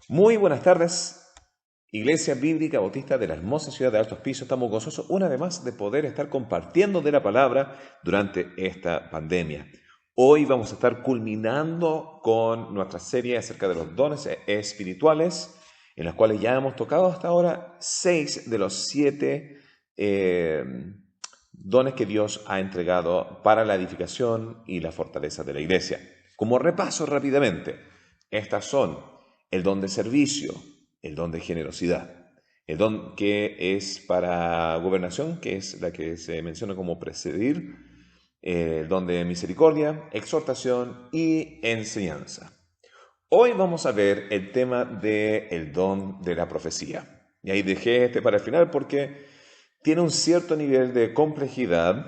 Muy buenas tardes, Iglesia Bíblica Bautista de la hermosa ciudad de Altos Pisos. Estamos gozosos una vez más de poder estar compartiendo de la palabra durante esta pandemia. Hoy vamos a estar culminando con nuestra serie acerca de los dones espirituales, en las cuales ya hemos tocado hasta ahora 6 de los 7 dones que Dios ha entregado para la edificación y la fortaleza de la iglesia. Como repaso rápidamente, estas son el don de servicio, el don de generosidad, el don que es para gobernación, que es la que se menciona como presidir, el don de misericordia, exhortación y enseñanza. Hoy vamos a ver el tema del don de la profecía. Y ahí dejé este para el final porque tiene un cierto nivel de complejidad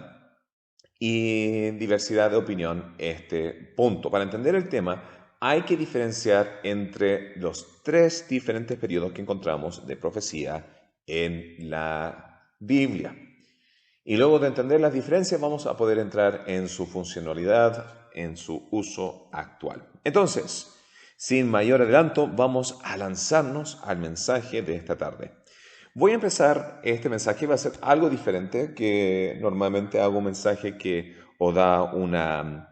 y diversidad de opinión este punto. Para entender el tema, hay que diferenciar entre los 3 diferentes periodos que encontramos de profecía en la Biblia. Y luego de entender las diferencias, vamos a poder entrar en su funcionalidad, en su uso actual. Entonces, sin mayor adelanto, vamos a lanzarnos al mensaje de esta tarde. Voy a empezar, este mensaje va a ser algo diferente, que normalmente hago un mensaje que o da una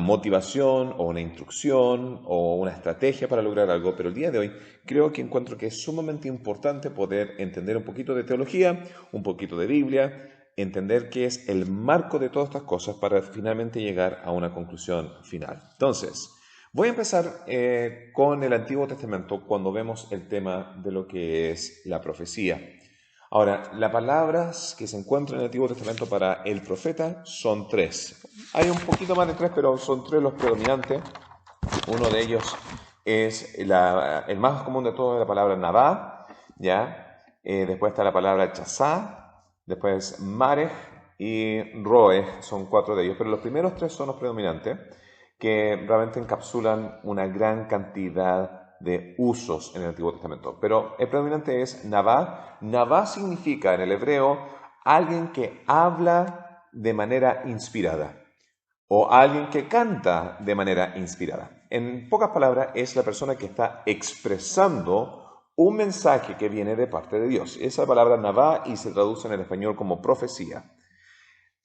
motivación o una instrucción o una estrategia para lograr algo, pero el día de hoy creo que encuentro que es sumamente importante poder entender un poquito de teología, un poquito de Biblia, entender qué es el marco de todas estas cosas para finalmente llegar a una conclusión final. Entonces, voy a empezar con el Antiguo Testamento cuando vemos el tema de lo que es la profecía. Ahora, las palabras que se encuentran en el Antiguo Testamento para el profeta son 3. Hay un poquito más de 3, pero son 3 los predominantes. Uno de ellos es el más común de todos, la palabra Nabá, ¿ya? Después está la palabra Chazá, después Marej y Roe, son 4 de ellos, pero los primeros 3 son los predominantes, que realmente encapsulan una gran cantidad de usos en el Antiguo Testamento. Pero el predominante es Nabá. Nabá significa en el hebreo alguien que habla de manera inspirada o alguien que canta de manera inspirada. En pocas palabras, es la persona que está expresando un mensaje que viene de parte de Dios. Esa palabra Nabá y se traduce en el español como profecía.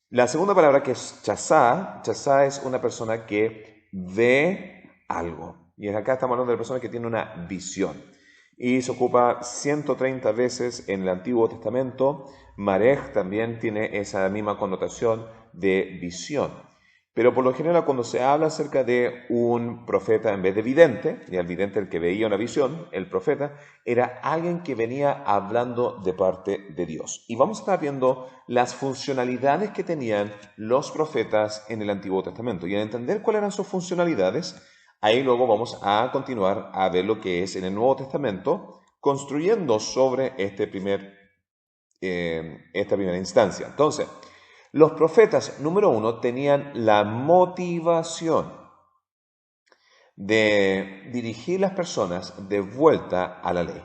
La segunda palabra, que es chazá, chazá es una persona que ve algo. Y acá estamos hablando de una persona que tiene una visión. Y se ocupa 130 veces en el Antiguo Testamento. Marej también tiene esa misma connotación de visión. Pero por lo general, cuando se habla acerca de un profeta en vez de vidente, y el vidente el que veía una visión, el profeta era alguien que venía hablando de parte de Dios. Y vamos a estar viendo las funcionalidades que tenían los profetas en el Antiguo Testamento. Y al entender cuáles eran sus funcionalidades, ahí luego vamos a continuar a ver lo que es en el Nuevo Testamento, construyendo sobre esta primera instancia. Entonces, los profetas, número 1, tenían la motivación de dirigir las personas de vuelta a la ley.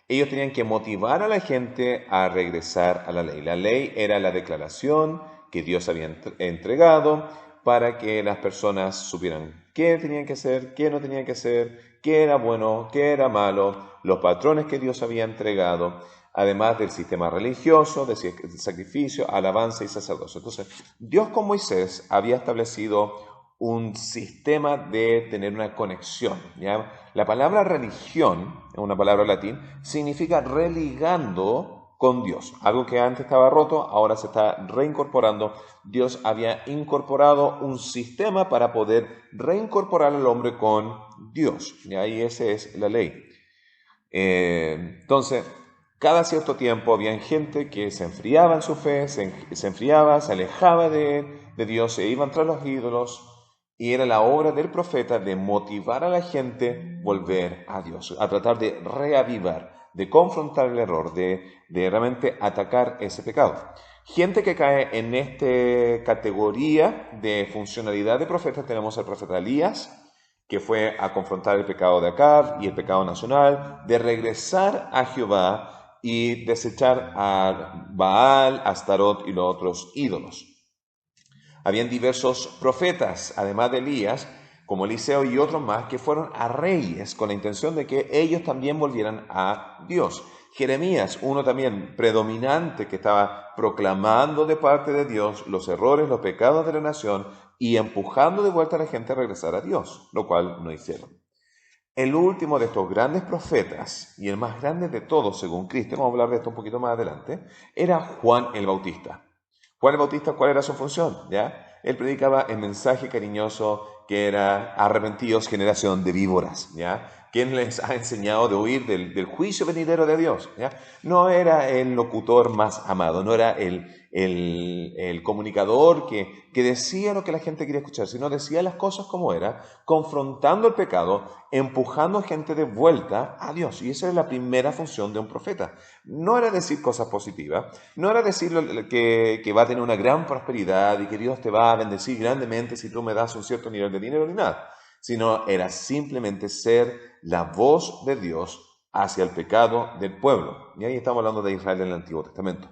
Ellos tenían que motivar a la gente a regresar a la ley. La ley era la declaración que Dios había entregado para que las personas supieran qué tenían que hacer, qué no tenían que hacer, qué era bueno, qué era malo, los patrones que Dios había entregado, además del sistema religioso, del sacrificio, alabanza y sacerdocio. Entonces, Dios con Moisés había establecido un sistema de tener una conexión, ¿ya? La palabra religión, una palabra latín, significa religando con Dios. Algo que antes estaba roto, ahora se está reincorporando. Dios había incorporado un sistema para poder reincorporar al hombre con Dios. Y ahí esa es la ley. Entonces, cada cierto tiempo había gente que se enfriaba en su fe, se enfriaba, se alejaba de Dios, se iban tras los ídolos, y era la obra del profeta de motivar a la gente a volver a Dios, a tratar de reavivar, de confrontar el error, de realmente atacar ese pecado. Gente que cae en esta categoría de funcionalidad de profeta, tenemos al profeta Elías, que fue a confrontar el pecado de Acab y el pecado nacional, de regresar a Jehová y desechar a Baal, Astarot y los otros ídolos. Habían diversos profetas, además de Elías, como Eliseo y otros más, que fueron a reyes con la intención de que ellos también volvieran a Dios. Jeremías, uno también predominante que estaba proclamando de parte de Dios los errores, los pecados de la nación y empujando de vuelta a la gente a regresar a Dios, lo cual no hicieron. El último de estos grandes profetas, y el más grande de todos según Cristo, vamos a hablar de esto un poquito más adelante, era Juan el Bautista. Juan el Bautista, ¿cuál era su función? ¿Ya? Él predicaba el mensaje cariñoso que era: arrepentidos, generación de víboras. ¿Ya? ¿Quién les ha enseñado de huir del juicio venidero de Dios? ¿Ya? No era el locutor más amado, no era el comunicador que decía lo que la gente quería escuchar, sino decía las cosas como era, confrontando el pecado, empujando a gente de vuelta a Dios. Y esa era la primera función de un profeta. No era decir cosas positivas, no era decir que va a tener una gran prosperidad y que Dios te va a bendecir grandemente si tú me das un cierto nivel de dinero ni nada, sino era simplemente ser la voz de Dios hacia el pecado del pueblo. Y ahí estamos hablando de Israel en el Antiguo Testamento.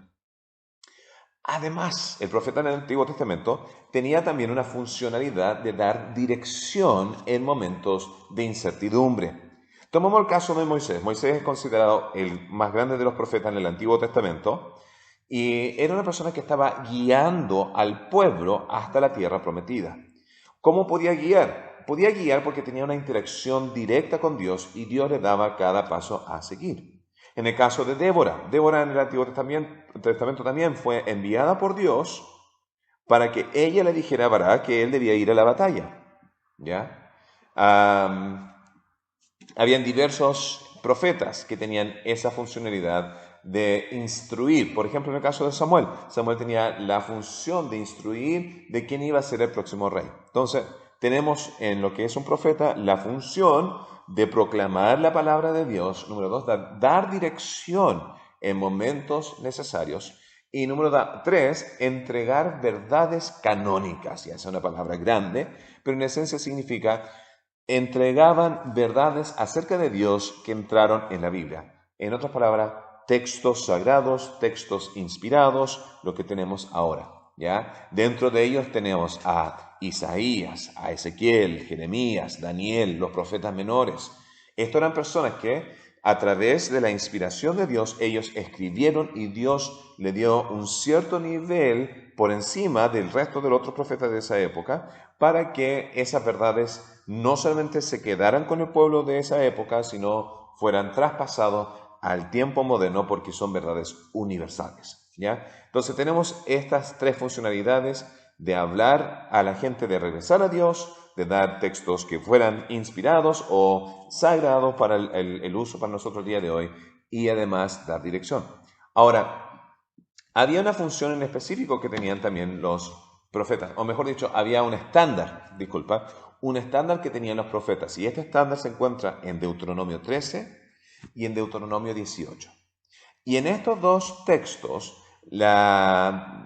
Además, el profeta en el Antiguo Testamento tenía también una funcionalidad de dar dirección en momentos de incertidumbre. Tomamos el caso de Moisés. Moisés es considerado el más grande de los profetas en el Antiguo Testamento y era una persona que estaba guiando al pueblo hasta la tierra prometida. ¿Cómo podía guiar? Podía guiar porque tenía una interacción directa con Dios y Dios le daba cada paso a seguir. En el caso de Débora, Débora en el Antiguo Testamento también fue enviada por Dios para que ella le dijera a Barak que él debía ir a la batalla. ¿Ya? Habían diversos profetas que tenían esa funcionalidad de instruir. Por ejemplo, en el caso de Samuel, Samuel tenía la función de instruir de quién iba a ser el próximo rey. Entonces, tenemos en lo que es un profeta la función de proclamar la palabra de Dios. Número 2, dar dirección en momentos necesarios. Y número 3, entregar verdades canónicas. Ya es una palabra grande, pero en esencia significa entregaban verdades acerca de Dios que entraron en la Biblia. En otras palabras, textos sagrados, textos inspirados, lo que tenemos ahora. ¿Ya? Dentro de ellos tenemos a Isaías, a Ezequiel, Jeremías, Daniel, los profetas menores. Estos eran personas que a través de la inspiración de Dios ellos escribieron y Dios le dio un cierto nivel por encima del resto de los otros profetas de esa época para que esas verdades no solamente se quedaran con el pueblo de esa época, sino fueran traspasados al tiempo moderno porque son verdades universales. ¿Ya? Entonces tenemos estas 3 funcionalidades de hablar a la gente de regresar a Dios, de dar textos que fueran inspirados o sagrados para el uso para nosotros el día de hoy y además dar dirección. Ahora, había una función en específico que tenían también los profetas, o mejor dicho, había un estándar que tenían los profetas y este estándar se encuentra en Deuteronomio 13 y en Deuteronomio 18. Y en estos 2 textos,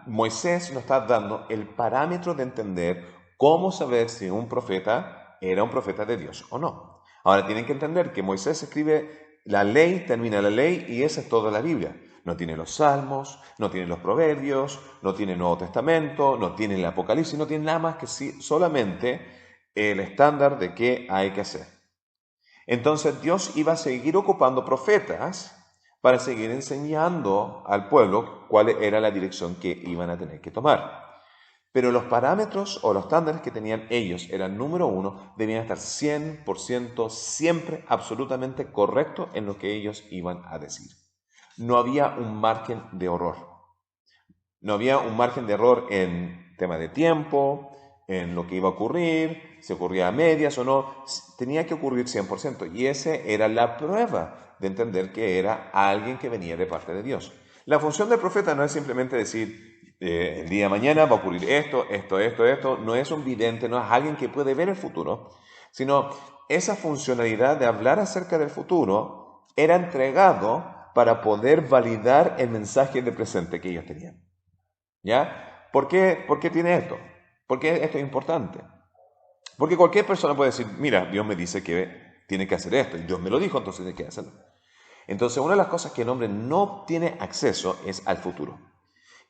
Moisés nos está dando el parámetro de entender cómo saber si un profeta era un profeta de Dios o no. Ahora tienen que entender que Moisés escribe la ley, termina la ley y esa es toda la Biblia. No tiene los Salmos, no tiene los Proverbios, no tiene el Nuevo Testamento, no tiene el Apocalipsis, no tiene nada más que solamente el estándar de qué hay que hacer. Entonces Dios iba a seguir ocupando profetas para seguir enseñando al pueblo cuál era la dirección que iban a tener que tomar. Pero los parámetros o los estándares que tenían ellos eran, número 1, debían estar 100% siempre absolutamente correctos en lo que ellos iban a decir. No había un margen de error. No había un margen de error en tema de tiempo, en lo que iba a ocurrir, si ocurría a medias o no, tenía que ocurrir 100%. Y esa era la prueba de entender que era alguien que venía de parte de Dios. La función del profeta no es simplemente decir, el día de mañana va a ocurrir esto, no es un vidente, no es alguien que puede ver el futuro, sino esa funcionalidad de hablar acerca del futuro era entregado para poder validar el mensaje de presente que ellos tenían. ¿Ya? ¿Por qué tiene esto? ¿Por qué esto es importante? Porque cualquier persona puede decir, mira, Dios me dice que tiene que hacer esto, y Dios me lo dijo, entonces tiene que hacerlo. Entonces, una de las cosas que el hombre no tiene acceso es al futuro.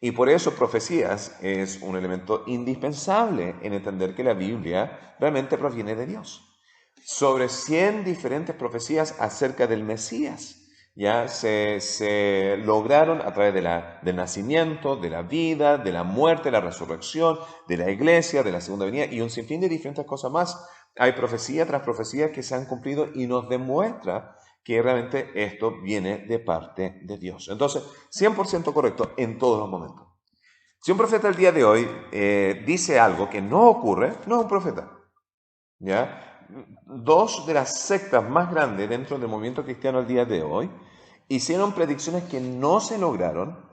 Y por eso profecías es un elemento indispensable en entender que la Biblia realmente proviene de Dios. Sobre 100 diferentes profecías acerca del Mesías ya se lograron a través del nacimiento, de la vida, de la muerte, de la resurrección, de la iglesia, de la segunda venida y un sinfín de diferentes cosas más. Hay profecía tras profecía que se han cumplido y nos demuestra que realmente esto viene de parte de Dios. Entonces, 100% correcto en todos los momentos. Si un profeta el día de hoy dice algo que no ocurre, no es un profeta. ¿Ya? Dos de las sectas más grandes dentro del movimiento cristiano el día de hoy hicieron predicciones que no se lograron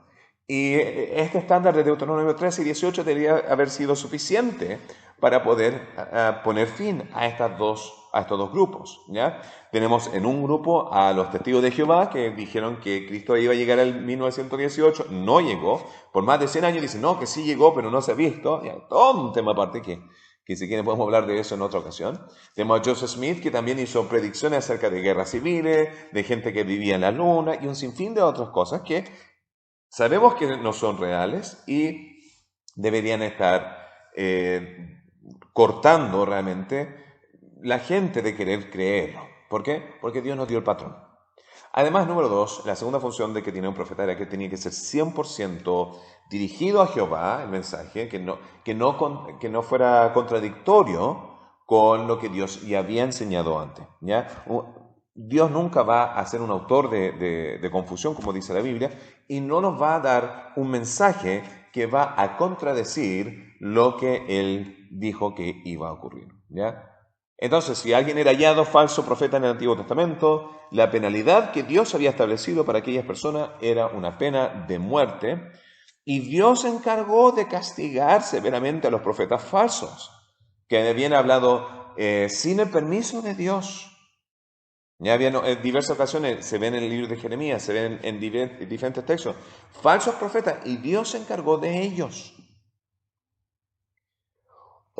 y este estándar de Deuteronomio 13 y 18 debería haber sido suficiente para poder poner fin a estos dos grupos. ¿Ya? Tenemos en un grupo a los testigos de Jehová que dijeron que Cristo iba a llegar en 1918, no llegó, por más de 100 años dicen no, que sí llegó, pero no se ha visto, ya, todo un tema aparte que si quieren podemos hablar de eso en otra ocasión. Tenemos a Joseph Smith, que también hizo predicciones acerca de guerras civiles, de gente que vivía en la luna y un sinfín de otras cosas que sabemos que no son reales y deberían estar cortando realmente la gente de querer creerlo. ¿Por qué? Porque Dios nos dio el patrón. Además, número 2, la segunda función de que tiene un profeta era que tenía que ser 100% dirigido a Jehová, el mensaje, que no fuera contradictorio con lo que Dios ya había enseñado antes. ¿Ya? Dios nunca va a ser un autor de confusión, como dice la Biblia, y no nos va a dar un mensaje que va a contradecir lo que Él dijo que iba a ocurrir. ¿Ya? Entonces, si alguien era hallado falso profeta en el Antiguo Testamento, la penalidad que Dios había establecido para aquellas personas era una pena de muerte, y Dios se encargó de castigar severamente a los profetas falsos, que habían hablado sin el permiso de Dios. Ya habían en diversas ocasiones, se ven en el libro de Jeremías, se ven en diferentes textos, falsos profetas, y Dios se encargó de ellos.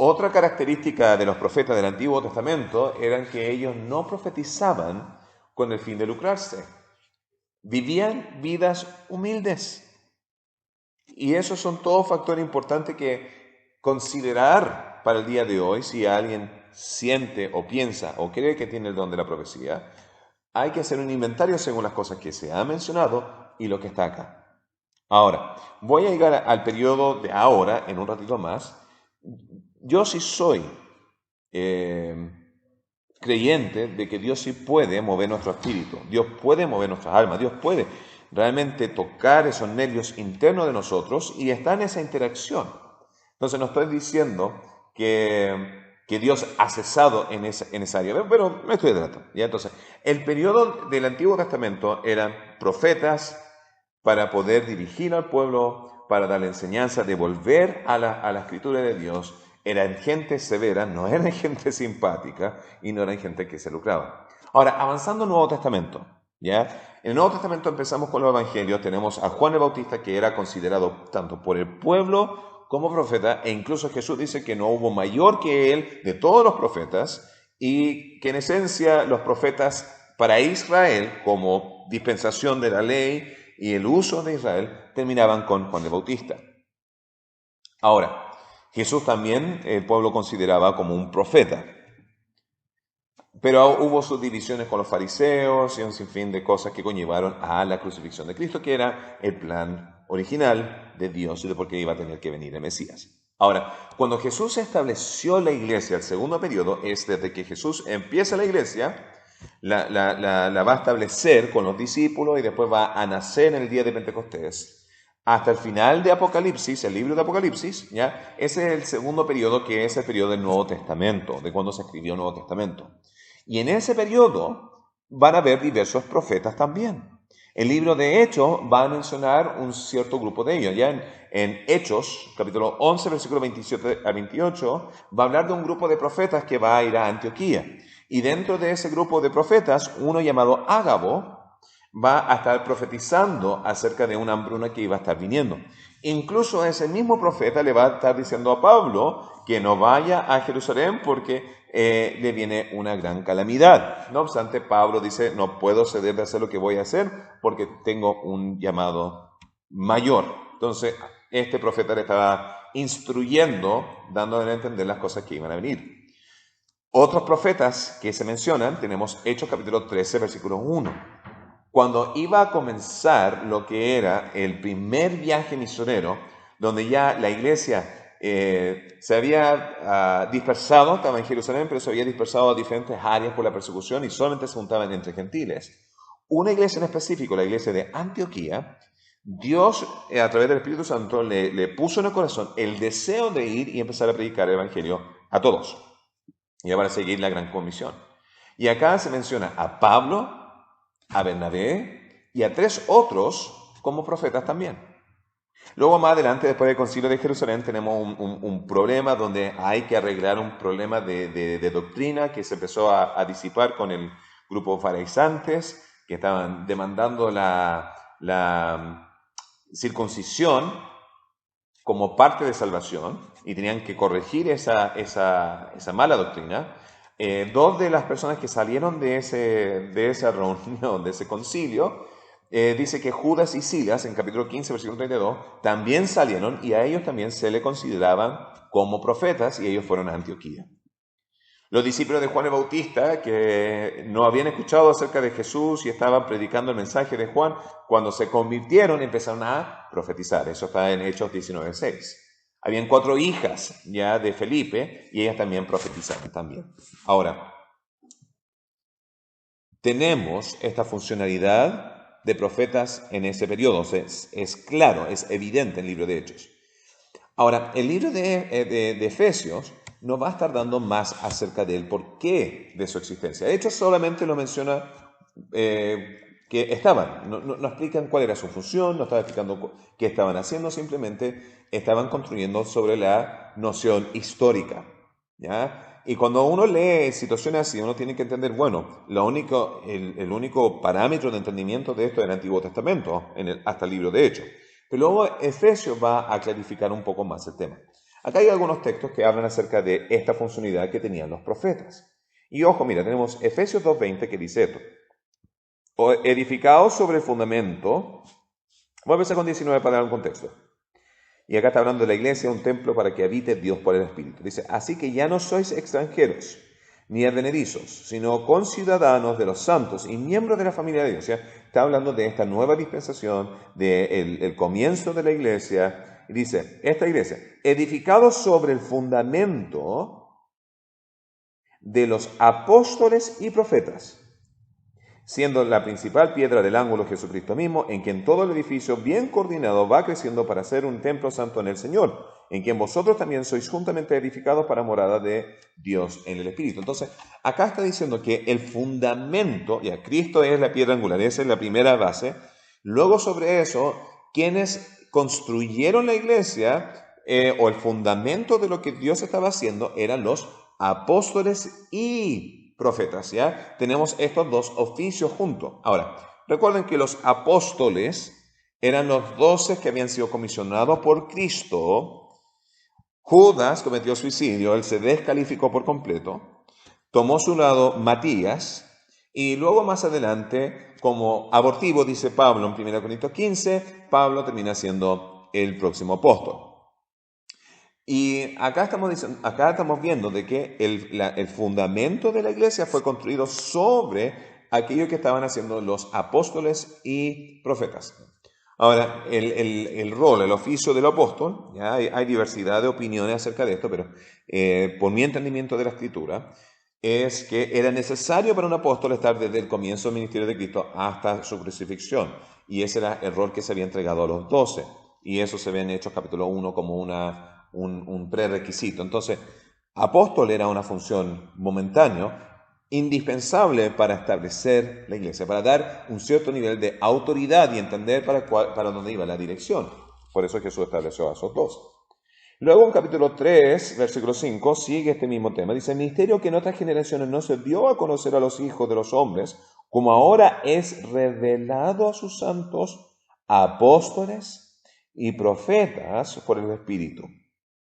Otra característica de los profetas del Antiguo Testamento eran que ellos no profetizaban con el fin de lucrarse. Vivían vidas humildes. Y esos son todos factores importantes que considerar para el día de hoy si alguien siente o piensa o cree que tiene el don de la profecía. Hay que hacer un inventario según las cosas que se ha mencionado y lo que está acá. Ahora, voy a llegar al periodo de ahora, en un ratito más. Yo sí soy creyente de que Dios sí puede mover nuestro espíritu, Dios puede mover nuestras almas, Dios puede realmente tocar esos nervios internos de nosotros y está en esa interacción. Entonces no estoy diciendo que Dios ha cesado en esa área, pero me estoy adelantando. ¿Ya? Entonces, el periodo del Antiguo Testamento eran profetas para poder dirigir al pueblo, para dar la enseñanza, de volver a la escritura de Dios. Eran gente severa, no eran gente simpática y no eran gente que se lucraba. Ahora, avanzando al Nuevo Testamento, ¿ya? En el Nuevo Testamento empezamos con los evangelios, tenemos a Juan el Bautista, que era considerado tanto por el pueblo como profeta, e incluso Jesús dice que no hubo mayor que él de todos los profetas, y que en esencia los profetas para Israel, como dispensación de la ley y el uso de Israel, terminaban con Juan el Bautista. Ahora, Jesús también el pueblo consideraba como un profeta. Pero hubo subdivisiones con los fariseos y un sinfín de cosas que conllevaron a la crucifixión de Cristo, que era el plan original de Dios y de por qué iba a tener que venir el Mesías. Ahora, cuando Jesús estableció la iglesia, el segundo periodo es desde que Jesús empieza la iglesia, la va a establecer con los discípulos y después va a nacer en el día de Pentecostés. Hasta el final de Apocalipsis, el libro de Apocalipsis, ¿ya? Ese es el segundo periodo, que es el periodo del Nuevo Testamento, de cuando se escribió el Nuevo Testamento. Y en ese periodo van a haber diversos profetas también. El libro de Hechos va a mencionar un cierto grupo de ellos. Ya en Hechos, capítulo 11, versículo 27 a 28, va a hablar de un grupo de profetas que va a ir a Antioquía. Y dentro de ese grupo de profetas, uno llamado Ágabo va a estar profetizando acerca de una hambruna que iba a estar viniendo. Incluso ese mismo profeta le va a estar diciendo a Pablo que no vaya a Jerusalén porque le viene una gran calamidad. No obstante, Pablo dice, no puedo ceder de hacer lo que voy a hacer porque tengo un llamado mayor. Entonces, este profeta le estaba instruyendo, dándole a entender las cosas que iban a venir. Otros profetas que se mencionan, tenemos Hechos capítulo 13, versículo 1. Cuando iba a comenzar lo que era el primer viaje misionero, donde ya la iglesia se había dispersado, estaba en Jerusalén, pero se había dispersado a diferentes áreas por la persecución y solamente se juntaban entre gentiles. Una iglesia en específico, la iglesia de Antioquía, Dios a través del Espíritu Santo le puso en el corazón el deseo de ir y empezar a predicar el Evangelio a todos. Y para seguir la gran comisión. Y acá se menciona a Pablo, a Bernabé y a 3 otros como profetas también. Luego más adelante, después del concilio de Jerusalén, tenemos un problema donde hay que arreglar un problema de doctrina que se empezó a disipar con el grupo farisantes que estaban demandando la circuncisión como parte de salvación y tenían que corregir esa mala doctrina. 2 de las personas que salieron de esa reunión, de ese concilio, dice que Judas y Silas, en capítulo 15, versículo 32, también salieron y a ellos también se le consideraban como profetas y ellos fueron a Antioquía. Los discípulos de Juan el Bautista, que no habían escuchado acerca de Jesús y estaban predicando el mensaje de Juan, cuando se convirtieron empezaron a profetizar. Eso está en Hechos 19:6. Habían 4 hijas ya de Felipe y ellas también profetizaron también. Ahora, tenemos esta funcionalidad de profetas en ese periodo. Es claro, es evidente en el libro de Hechos. Ahora, el libro de Efesios nos va a estar dando más acerca del porqué de su existencia. De hecho, solamente lo menciona que estaban, no explican cuál era su función, no estaba explicando qué estaban haciendo, simplemente estaban construyendo sobre la noción histórica, ¿ya? Y cuando uno lee situaciones así, uno tiene que entender, bueno, el único parámetro de entendimiento de esto es el Antiguo Testamento, hasta el libro de Hechos. Pero luego Efesios va a clarificar un poco más el tema. Acá hay algunos textos que hablan acerca de esta funcionalidad que tenían los profetas. Y ojo, mira, tenemos Efesios 2:20 que dice esto. Edificados sobre el fundamento. Voy a empezar con 19 para dar un contexto. Y acá está hablando de la iglesia, un templo para que habite Dios por el Espíritu. Dice, así que ya no sois extranjeros, ni advenedizos, sino conciudadanos de los santos y miembros de la familia de Dios. ¿Ya? Está hablando de esta nueva dispensación, del comienzo de la iglesia. Y dice, esta iglesia, edificado sobre el fundamento de los apóstoles y profetas, siendo la principal piedra del ángulo Jesucristo mismo, en quien todo el edificio bien coordinado va creciendo para ser un templo santo en el Señor, en quien vosotros también sois juntamente edificados para morada de Dios en el Espíritu. Entonces, acá está diciendo que el fundamento, ya Cristo es la piedra angular, esa es la primera base. Luego sobre eso, quienes construyeron la iglesia o el fundamento de lo que Dios estaba haciendo eran los apóstoles y profetas, ¿ya? Tenemos estos 2 oficios juntos. Ahora, recuerden que los apóstoles eran los 12 que habían sido comisionados por Cristo. Judas cometió suicidio, él se descalificó por completo, tomó su lado Matías, y luego más adelante, como abortivo, dice Pablo en 1 Corintios 15, Pablo termina siendo el próximo apóstol. Y acá estamos viendo de que el fundamento de la iglesia fue construido sobre aquello que estaban haciendo los apóstoles y profetas. Ahora, el rol, el oficio del apóstol, ya hay diversidad de opiniones acerca de esto, pero por mi entendimiento de la Escritura, es que era necesario para un apóstol estar desde el comienzo del ministerio de Cristo hasta su crucifixión. Y ese era el rol que se había entregado a los 12. Y eso se ve en Hechos capítulo 1 como un prerequisito. Entonces, apóstol era una función momentánea, indispensable para establecer la iglesia, para dar un cierto nivel de autoridad y entender para dónde iba la dirección. Por eso Jesús estableció a esos 2. Luego en capítulo 3, versículo 5, sigue este mismo tema. Dice, el misterio que en otras generaciones no se dio a conocer a los hijos de los hombres, como ahora es revelado a sus santos apóstoles y profetas por el Espíritu.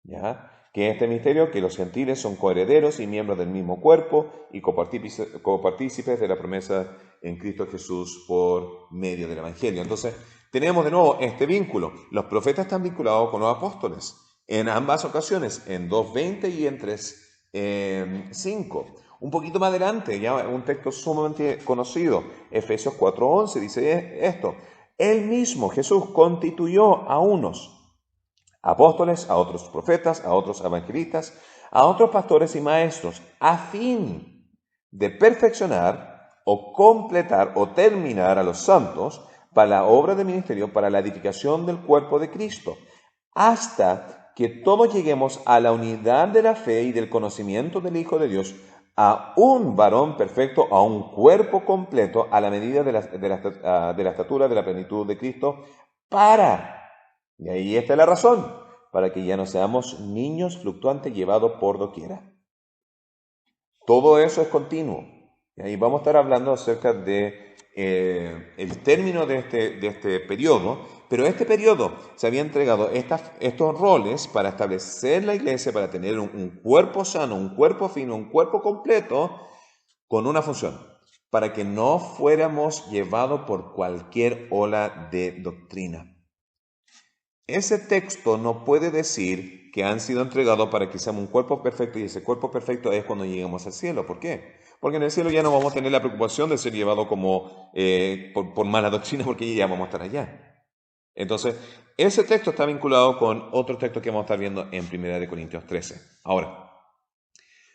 ¿Ya? Que este misterio, que los gentiles son coherederos y miembros del mismo cuerpo y copartícipes de la promesa en Cristo Jesús por medio del Evangelio. Entonces, tenemos de nuevo este vínculo. Los profetas están vinculados con los apóstoles en ambas ocasiones, en 2:20 y en 3:5. Un poquito más adelante, ya un texto sumamente conocido, Efesios 4:11, dice esto: Él mismo, Jesús, constituyó a unos apóstoles, a otros profetas, a otros evangelistas, a otros pastores y maestros, a fin de perfeccionar o completar o terminar a los santos para la obra del ministerio, para la edificación del cuerpo de Cristo, hasta que todos lleguemos a la unidad de la fe y del conocimiento del Hijo de Dios, a un varón perfecto, a un cuerpo completo, a la medida de la estatura de la plenitud de Cristo, y ahí está la razón, para que ya no seamos niños fluctuantes llevados por doquiera. Todo eso es continuo. Y ahí vamos a estar hablando acerca de el término de este periodo, pero este periodo se había entregado estos roles para establecer la iglesia, para tener un cuerpo sano, un cuerpo fino, un cuerpo completo, con una función, para que no fuéramos llevados por cualquier ola de doctrina. Ese texto no puede decir que han sido entregados para que seamos un cuerpo perfecto, y ese cuerpo perfecto es cuando lleguemos al cielo. ¿Por qué? Porque en el cielo ya no vamos a tener la preocupación de ser llevados como por mala doctrina, porque ya vamos a estar allá. Entonces, ese texto está vinculado con otro texto que vamos a estar viendo en 1 Corintios 13. Ahora,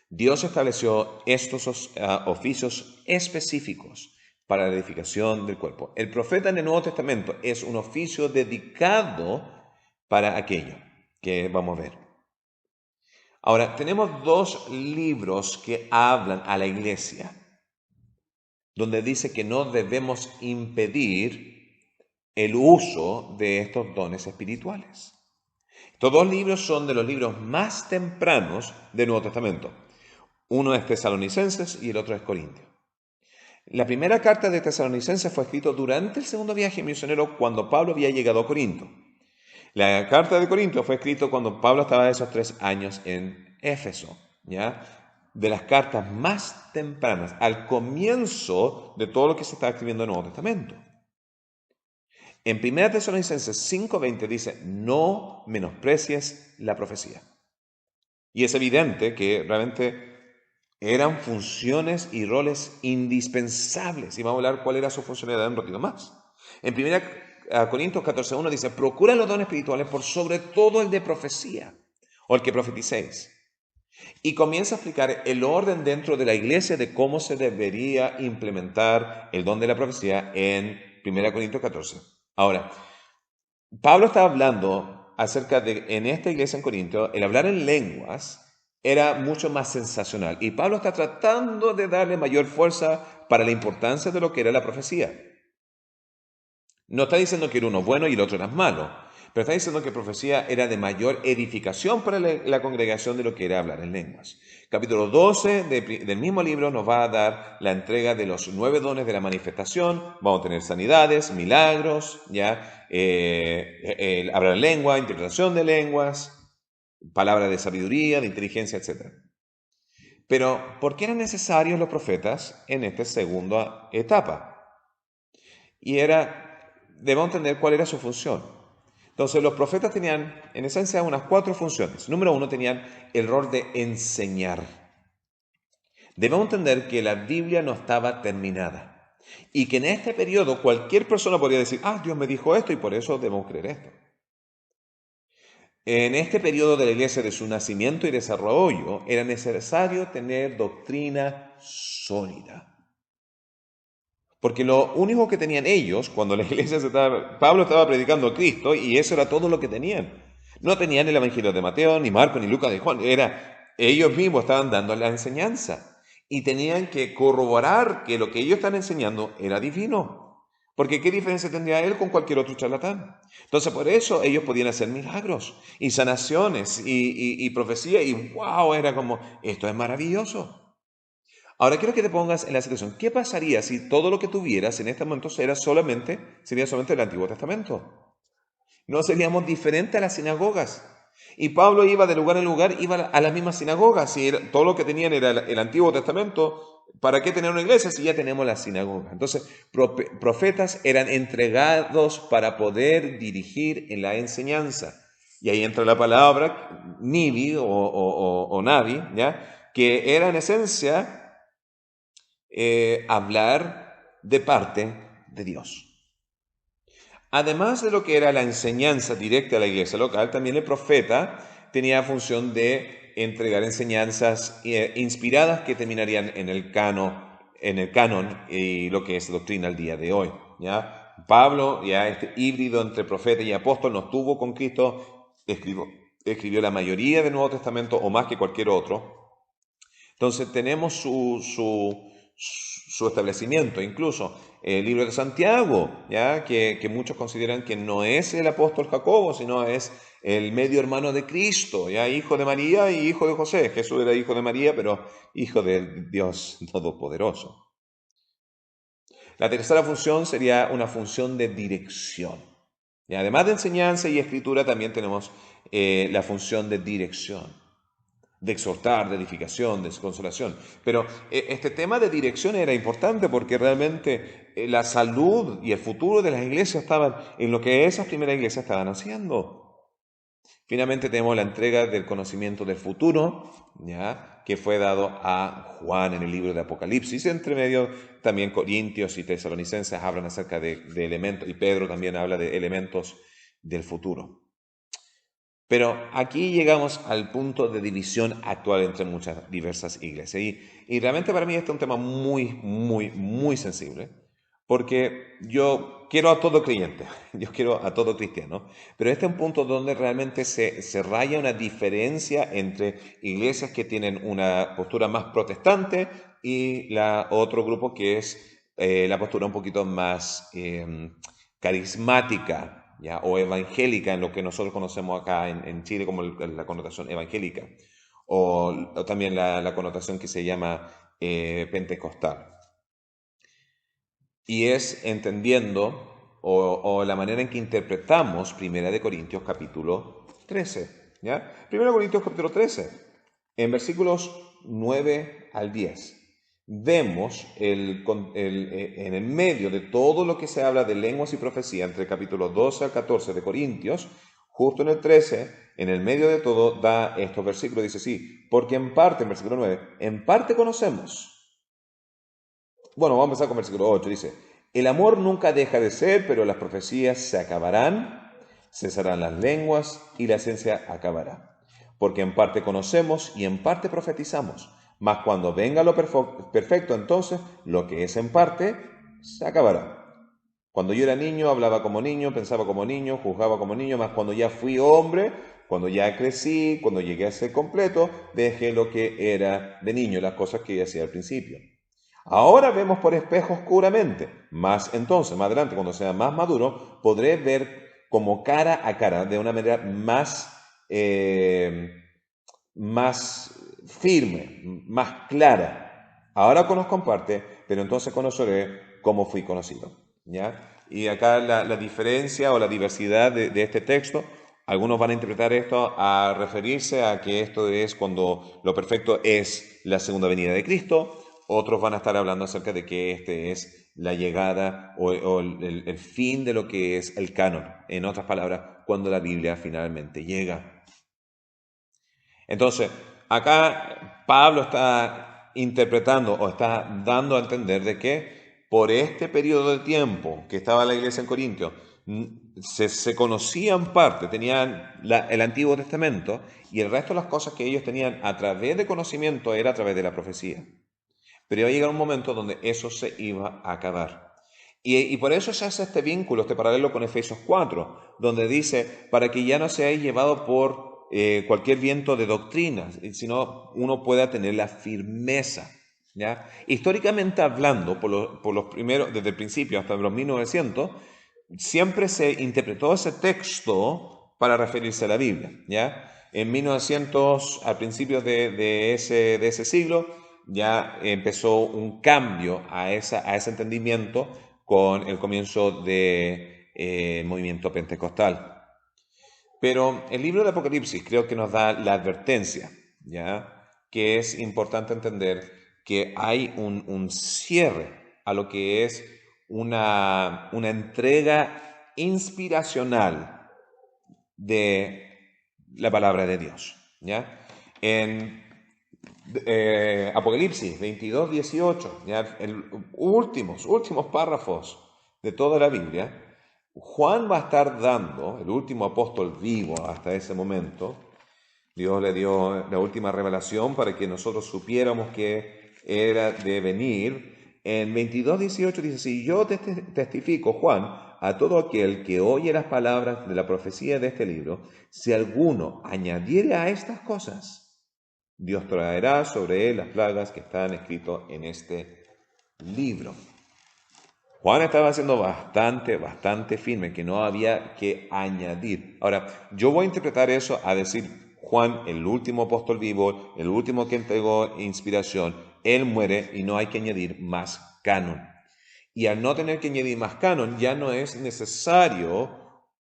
Dios estableció estos oficios específicos para la edificación del cuerpo. El profeta en el Nuevo Testamento es un oficio dedicado para aquello que vamos a ver. Ahora, tenemos 2 libros que hablan a la iglesia, donde dice que no debemos impedir el uso de estos dones espirituales. Estos 2 libros son de los libros más tempranos del Nuevo Testamento. Uno es Tesalonicenses y el otro es Corintios. La primera carta de Tesalonicenses fue escrita durante el segundo viaje misionero, cuando Pablo había llegado a Corinto. La carta de Corintios fue escrita cuando Pablo estaba esos 3 años en Éfeso, ¿ya? De las cartas más tempranas, al comienzo de todo lo que se está escribiendo en el Nuevo Testamento. En 1 Tesalonicenses 5:20 dice: no menosprecies la profecía. Y es evidente que realmente eran funciones y roles indispensables. Y vamos a hablar cuál era su funcionalidad un ratito más. En 1 Corintios 14:1 dice: procura los dones espirituales por sobre todo el de profecía, o el que profeticéis. Y comienza a explicar el orden dentro de la iglesia de cómo se debería implementar el don de la profecía en 1 Corintios 14. Ahora, Pablo está hablando acerca de, en esta iglesia en Corinto, el hablar en lenguas era mucho más sensacional. Y Pablo está tratando de darle mayor fuerza para la importancia de lo que era la profecía. No está diciendo que era uno bueno y el otro era malo, pero está diciendo que profecía era de mayor edificación para la congregación de lo que era hablar en lenguas. Capítulo 12 del mismo libro nos va a dar la entrega de los 9 dones de la manifestación. Vamos a tener sanidades, milagros, hablar en lengua, interpretación de lenguas, palabra de sabiduría, de inteligencia, etc. Pero, ¿por qué eran necesarios los profetas en esta segunda etapa? Y debemos entender cuál era su función. Entonces, los profetas tenían, en esencia, unas 4 funciones. Número 1, tenían el rol de enseñar. Debemos entender que la Biblia no estaba terminada y que en este periodo cualquier persona podría decir: Dios me dijo esto y por eso debemos creer esto. En este periodo de la iglesia, de su nacimiento y desarrollo, era necesario tener doctrina sólida. Porque lo único que tenían ellos, cuando la iglesia Pablo estaba predicando a Cristo, y eso era todo lo que tenían. No tenían el Evangelio de Mateo, ni Marco, ni Lucas, ni Juan. Ellos mismos estaban dando la enseñanza. Y tenían que corroborar que lo que ellos están enseñando era divino. Porque ¿qué diferencia tendría él con cualquier otro charlatán? Entonces, por eso ellos podían hacer milagros, y sanaciones, y profecía, y wow, era como, esto es maravilloso. Ahora quiero que te pongas en la situación. ¿Qué pasaría si todo lo que tuvieras en este momento sería solamente el Antiguo Testamento? No seríamos diferentes a las sinagogas. Y Pablo iba de lugar en lugar, iba a las mismas sinagogas, y todo lo que tenían era el Antiguo Testamento. ¿Para qué tener una iglesia si ya tenemos la sinagoga? Entonces, profetas eran entregados para poder dirigir en la enseñanza. Y ahí entra la palabra nibi o navi, ¿ya? Que era en esencia hablar de parte de Dios. Además de lo que era la enseñanza directa a la iglesia local, también el profeta tenía función de entregar enseñanzas inspiradas que terminarían en el canon y lo que es doctrina al día de hoy. ¿Ya? Pablo, ya este híbrido entre profeta y apóstol, nos tuvo con Cristo, escribió la mayoría del Nuevo Testamento o más que cualquier otro. Entonces tenemos su establecimiento, incluso el libro de Santiago, ¿ya? Que muchos consideran que no es el apóstol Jacobo, sino es el medio hermano de Cristo, ¿ya? Hijo de María y hijo de José. Jesús era hijo de María, pero hijo de Dios Todopoderoso. La tercera función sería una función de dirección. Y además de enseñanza y escritura, también tenemos la función de dirección, de exhortar, de edificación, de consolación. Pero este tema de dirección era importante porque realmente la salud y el futuro de las iglesias estaban en lo que esas primeras iglesias estaban haciendo. Finalmente tenemos la entrega del conocimiento del futuro, ¿ya? Que fue dado a Juan en el libro de Apocalipsis. Entre medio también Corintios y Tesalonicenses hablan acerca de elementos, y Pedro también habla de elementos del futuro. Pero aquí llegamos al punto de división actual entre muchas diversas iglesias. Y realmente para mí este es un tema muy sensible, porque yo quiero a todo creyente, yo quiero a todo cristiano, pero este es un punto donde realmente se raya una diferencia entre iglesias que tienen una postura más protestante y otro grupo que es la postura un poquito más carismática, ¿ya? O evangélica, en lo que nosotros conocemos acá en Chile como la connotación evangélica, o también la connotación que se llama pentecostal. Y es entendiendo o la manera en que interpretamos 1 Corintios capítulo 13. ¿Ya? 1 Corintios capítulo 13, en versículos 9 al 10. Vemos en el medio de todo lo que se habla de lenguas y profecía, entre el capítulo 12 al 14 de Corintios, justo en el 13, en el medio de todo, da estos versículos, dice así, porque en parte, en versículo 9, en parte conocemos. Bueno, vamos a empezar con el versículo 8, dice, el amor nunca deja de ser, pero las profecías se acabarán, cesarán las lenguas y la ciencia acabará. Porque en parte conocemos y en parte profetizamos. Mas cuando venga lo perfecto, entonces lo que es en parte se acabará. Cuando yo era niño, hablaba como niño, pensaba como niño, juzgaba como niño, mas cuando ya fui hombre, cuando ya crecí, cuando llegué a ser completo, dejé lo que era de niño, las cosas que hacía al principio. Ahora vemos por espejo oscuramente, mas entonces, más adelante, cuando sea más maduro, podré ver como cara a cara, de una manera más firme, más clara. Ahora conozco en parte, pero entonces conoceré cómo fui conocido. ¿Ya? Y acá la diferencia o la diversidad de este texto, algunos van a interpretar esto a referirse a que esto es cuando lo perfecto es la segunda venida de Cristo. Otros van a estar hablando acerca de que este es la llegada o el fin de lo que es el canon. En otras palabras, cuando la Biblia finalmente llega. Entonces, acá Pablo está interpretando o está dando a entender de que por este periodo de tiempo que estaba la iglesia en Corintios, se conocían parte, tenían el Antiguo Testamento y el resto de las cosas que ellos tenían a través de conocimiento era a través de la profecía. Pero iba a llegar un momento donde eso se iba a acabar. Y por eso se hace este vínculo, este paralelo con Efesios 4, donde dice, para que ya no seáis llevados por cualquier viento de doctrinas, sino uno pueda tener la firmeza. ¿Ya? Históricamente hablando, por los primeros, desde el principio hasta los 1900, siempre se interpretó ese texto para referirse a la Biblia. ¿Ya? En 1900, al principio de ese siglo, ya empezó un cambio a ese entendimiento con el comienzo del movimiento pentecostal. Pero el libro de Apocalipsis creo que nos da la advertencia, ¿ya? Que es importante entender que hay un cierre a lo que es una entrega inspiracional de la palabra de Dios, ¿ya? En Apocalipsis 22, 18, ¿ya? Últimos párrafos de toda la Biblia, Juan va a estar dando, el último apóstol vivo hasta ese momento, Dios le dio la última revelación para que nosotros supiéramos que era de venir. En 22, 18 dice, si yo testifico, Juan, a todo aquel que oye las palabras de la profecía de este libro, si alguno añadiere a estas cosas, Dios traerá sobre él las plagas que están escritas en este libro. Juan estaba siendo bastante firme, que no había que añadir. Ahora, yo voy a interpretar eso a decir, Juan, el último apóstol vivo, el último que entregó inspiración, él muere y no hay que añadir más canon. Y al no tener que añadir más canon, ya no es necesario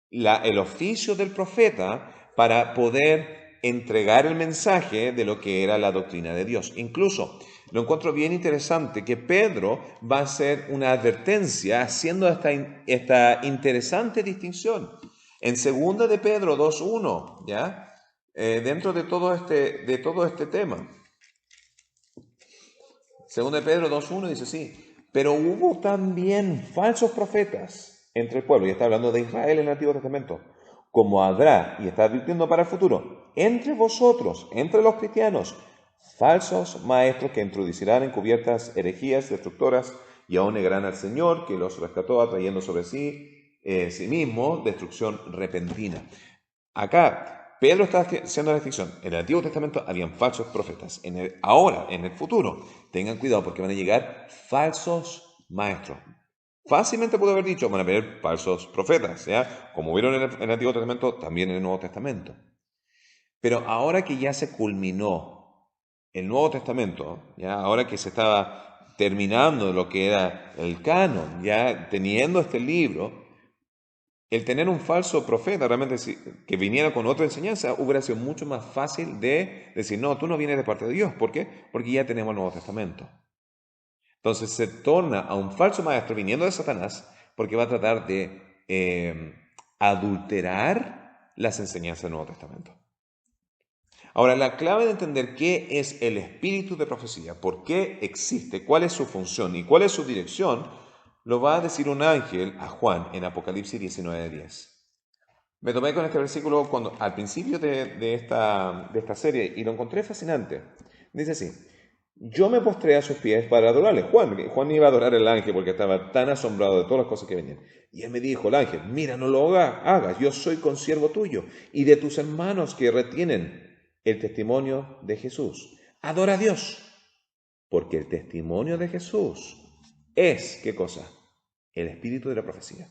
el oficio del profeta para poder entregar el mensaje de lo que era la doctrina de Dios. Incluso, lo encuentro bien interesante que Pedro va a hacer una advertencia haciendo esta interesante distinción. En 2 de Pedro 2:1, ¿ya? Dentro de todo este tema. 2 de Pedro 2:1 dice así, pero hubo también falsos profetas entre el pueblo, y está hablando de Israel en el Antiguo Testamento, como habrá, y está advirtiendo para el futuro, entre vosotros, entre los cristianos, falsos maestros que introducirán encubiertas herejías destructoras y aún negarán al Señor que los rescató atrayendo sobre sí mismo destrucción repentina. Acá Pedro está haciendo la distinción. En el Antiguo Testamento habían falsos profetas. Ahora, en el futuro, tengan cuidado porque van a llegar falsos maestros. Fácilmente pudo haber dicho, van a haber falsos profetas, ¿ya? Como vieron en el Antiguo Testamento, también en el Nuevo Testamento. Pero ahora que ya se culminó el Nuevo Testamento, ¿ya? Ahora que se estaba terminando lo que era el canon, ya teniendo este libro, el tener un falso profeta realmente que viniera con otra enseñanza hubiera sido mucho más fácil de decir, no, tú no vienes de parte de Dios. ¿Por qué? Porque ya tenemos el Nuevo Testamento. Entonces se torna a un falso maestro viniendo de Satanás porque va a tratar de adulterar las enseñanzas del Nuevo Testamento. Ahora, la clave de entender qué es el espíritu de profecía, por qué existe, cuál es su función y cuál es su dirección, lo va a decir un ángel a Juan en Apocalipsis 19:10. Me tomé con este versículo al principio de esta serie y lo encontré fascinante. Dice así, yo me postré a sus pies para adorarle. Juan iba a adorar al ángel porque estaba tan asombrado de todas las cosas que venían. Y él me dijo, el ángel, mira, no lo hagas, yo soy consiervo tuyo y de tus hermanos que retienen el testimonio de Jesús. Adora a Dios, porque el testimonio de Jesús es, ¿qué cosa? El espíritu de la profecía.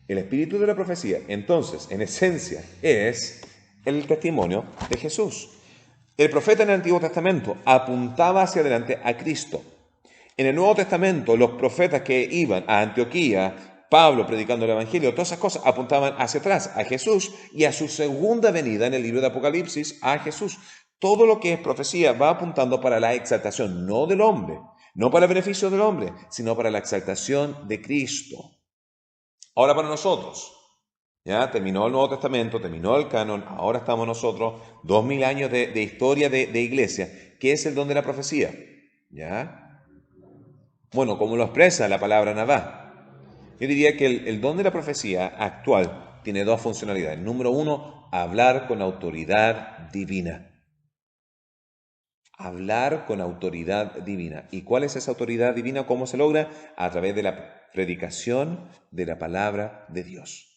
El espíritu de la profecía, entonces, en esencia, es el testimonio de Jesús. El profeta en el Antiguo Testamento apuntaba hacia adelante a Cristo. En el Nuevo Testamento, los profetas que iban a Antioquía, Pablo predicando el Evangelio, todas esas cosas apuntaban hacia atrás, a Jesús y a su segunda venida en el libro de Apocalipsis, a Jesús. Todo lo que es profecía va apuntando para la exaltación, no del hombre, no para el beneficio del hombre, sino para la exaltación de Cristo. Ahora para nosotros, ya terminó el Nuevo Testamento, terminó el canon, ahora estamos nosotros, 2000 años de historia de iglesia. ¿Qué es el don de la profecía? ¿Ya? Bueno, como lo expresa la palabra Navá. Yo diría que el don de la profecía actual tiene dos funcionalidades. Número uno, hablar con autoridad divina. Hablar con autoridad divina. ¿Y cuál es esa autoridad divina? ¿Cómo se logra? A través de la predicación de la palabra de Dios.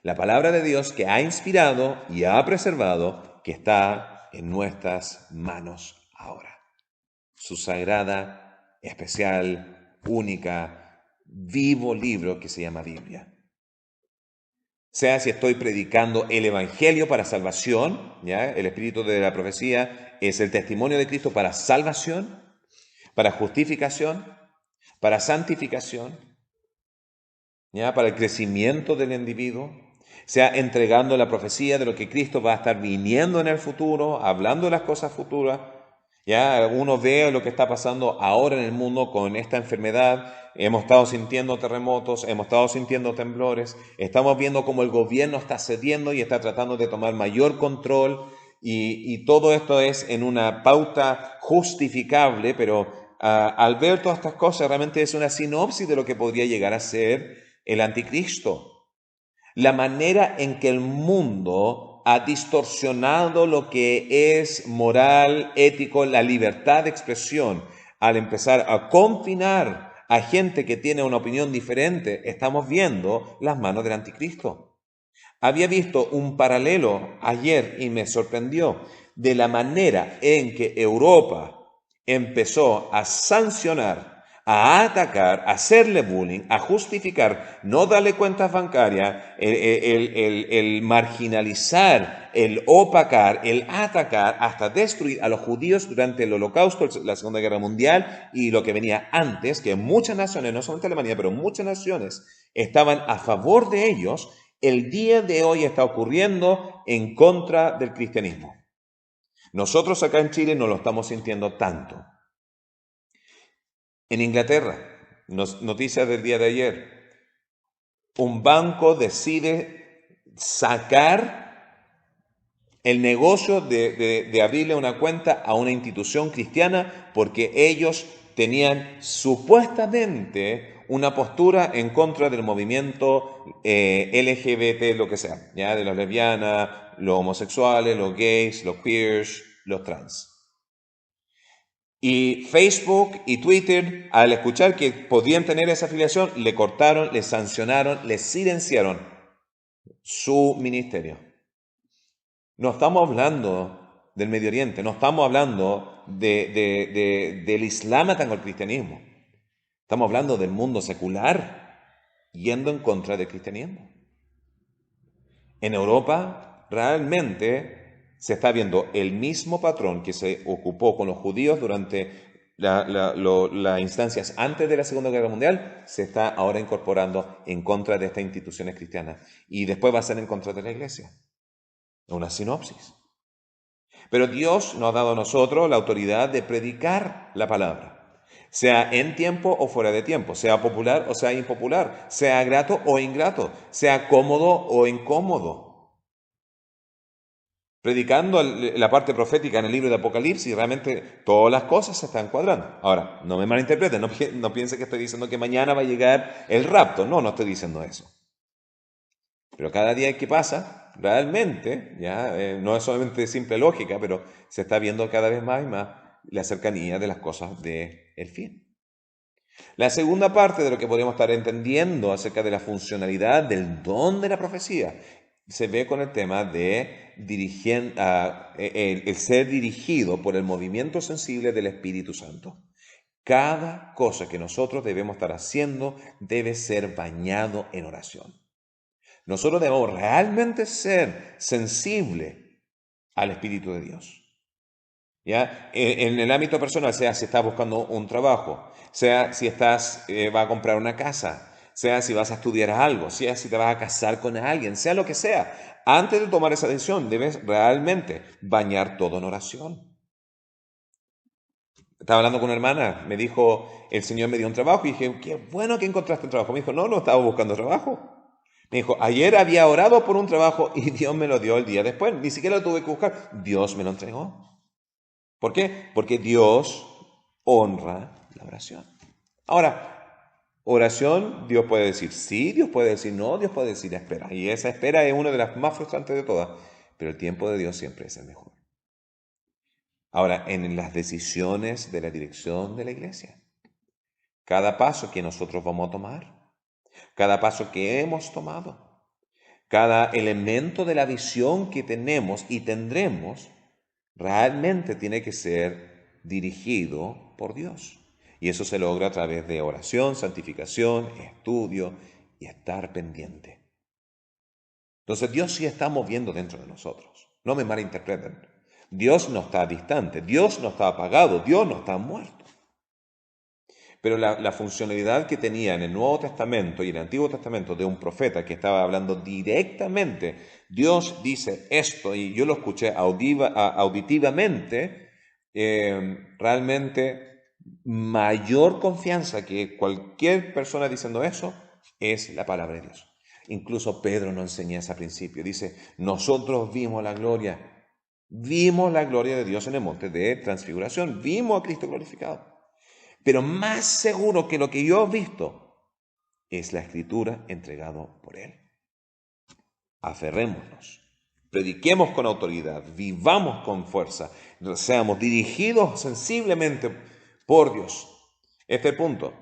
La palabra de Dios que ha inspirado y ha preservado, que está en nuestras manos ahora. Su sagrada, especial, única, vivo libro que se llama Biblia. Sea si estoy predicando el Evangelio para salvación, ¿ya? El espíritu de la profecía es el testimonio de Cristo para salvación, para justificación, para santificación, ¿ya? Para el crecimiento del individuo, sea entregando la profecía de lo que Cristo va a estar viniendo en el futuro, hablando de las cosas futuras. Ya uno ve lo que está pasando ahora en el mundo con esta enfermedad. Hemos estado sintiendo terremotos, hemos estado sintiendo temblores, estamos viendo cómo el gobierno está cediendo y está tratando de tomar mayor control, y todo esto es en una pauta justificable, pero al ver todas estas cosas realmente es una sinopsis de lo que podría llegar a ser el anticristo. La manera en que el mundo ha distorsionado lo que es moral, ético, la libertad de expresión, al empezar a confinar a gente que tiene una opinión diferente, estamos viendo las manos del anticristo. Había visto un paralelo ayer y me sorprendió de la manera en que Europa empezó a sancionar, a atacar, a hacerle bullying, a justificar, no darle cuentas bancarias, el marginalizar, el opacar, el atacar, hasta destruir a los judíos durante el Holocausto, la Segunda Guerra Mundial y lo que venía antes, que muchas naciones, no solamente Alemania, pero muchas naciones estaban a favor de ellos. El día de hoy está ocurriendo en contra del cristianismo. Nosotros acá en Chile no lo estamos sintiendo tanto. En Inglaterra, noticias del día de ayer, un banco decide sacar el negocio de abrirle una cuenta a una institución cristiana porque ellos tenían supuestamente una postura en contra del movimiento LGBT, lo que sea, ¿ya? De las lesbianas, los homosexuales, los gays, los queers, los trans. Y Facebook y Twitter, al escuchar que podían tener esa afiliación, le cortaron, le sancionaron, le silenciaron su ministerio. No estamos hablando del Medio Oriente, no estamos hablando del Islam atacando al cristianismo. Estamos hablando del mundo secular yendo en contra del cristianismo. En Europa realmente se está viendo el mismo patrón que se ocupó con los judíos durante las instancias antes de la Segunda Guerra Mundial, se está ahora incorporando en contra de estas instituciones cristianas y después va a ser en contra de la iglesia. Una sinopsis. Pero Dios nos ha dado a nosotros la autoridad de predicar la palabra, sea en tiempo o fuera de tiempo, sea popular o sea impopular, sea grato o ingrato, sea cómodo o incómodo. Predicando la parte profética en el libro de Apocalipsis, realmente todas las cosas se están cuadrando. Ahora, no me malinterpreten, no piense que estoy diciendo que mañana va a llegar el rapto, no estoy diciendo eso. Pero cada día que pasa, realmente, no es solamente simple lógica, pero se está viendo cada vez más y más la cercanía de las cosas del fin. La segunda parte de lo que podríamos estar entendiendo acerca de la funcionalidad del don de la profecía se ve con el tema de el ser dirigido por el movimiento sensible del Espíritu Santo. Cada cosa que nosotros debemos estar haciendo debe ser bañado en oración. Nosotros debemos realmente ser sensibles al Espíritu de Dios. ¿Ya? En el ámbito personal, sea si estás buscando un trabajo, sea si vas a comprar una casa, sea si vas a estudiar algo, sea si te vas a casar con alguien, sea lo que sea, antes de tomar esa decisión debes realmente bañar todo en oración. Estaba hablando con una hermana, me dijo, el Señor me dio un trabajo, y dije, qué bueno que encontraste un trabajo. Me dijo, no estaba buscando trabajo. Me dijo, ayer había orado por un trabajo y Dios me lo dio el día después, ni siquiera lo tuve que buscar, Dios me lo entregó. ¿Por qué? Porque Dios honra la oración. Ahora, oración, Dios puede decir sí, Dios puede decir no, Dios puede decir espera. Y esa espera es una de las más frustrantes de todas, pero el tiempo de Dios siempre es el mejor. Ahora, en las decisiones de la dirección de la iglesia, cada paso que nosotros vamos a tomar, cada paso que hemos tomado, cada elemento de la visión que tenemos y tendremos, realmente tiene que ser dirigido por Dios. Y eso se logra a través de oración, santificación, estudio y estar pendiente. Entonces Dios sí está moviendo dentro de nosotros. No me malinterpreten. Dios no está distante, Dios no está apagado, Dios no está muerto. Pero la funcionalidad que tenía en el Nuevo Testamento y en el Antiguo Testamento de un profeta que estaba hablando directamente, Dios dice esto, y yo lo escuché auditivamente, realmente mayor confianza que cualquier persona diciendo eso es la palabra de Dios. Incluso Pedro nos enseña ese principio. Dice, nosotros vimos la gloria de Dios en el monte de transfiguración, vimos a Cristo glorificado. Pero más seguro que lo que yo he visto es la Escritura entregado por Él. Aferrémonos, prediquemos con autoridad, vivamos con fuerza, seamos dirigidos sensiblemente por Dios. Este es el punto.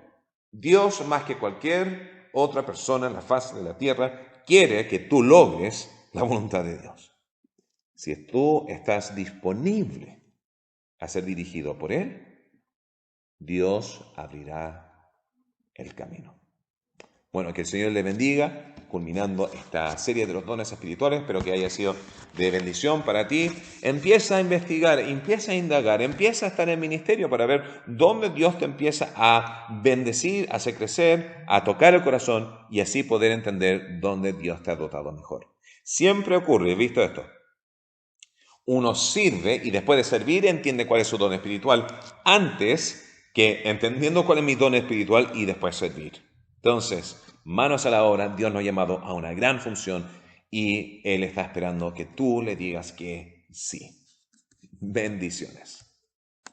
Dios, más que cualquier otra persona en la faz de la tierra, quiere que tú logres la voluntad de Dios. Si tú estás disponible a ser dirigido por Él, Dios abrirá el camino. Bueno, que el Señor le bendiga, culminando esta serie de los dones espirituales, espero que haya sido de bendición para ti. Empieza a investigar, empieza a indagar, empieza a estar en ministerio para ver dónde Dios te empieza a bendecir, a hacer crecer, a tocar el corazón y así poder entender dónde Dios te ha dotado mejor. Siempre ocurre, ¿he visto esto? Uno sirve y después de servir entiende cuál es su don espiritual antes que entendiendo cuál es mi don espiritual y después servir. Entonces, manos a la obra, Dios nos ha llamado a una gran función y Él está esperando que tú le digas que sí. Bendiciones.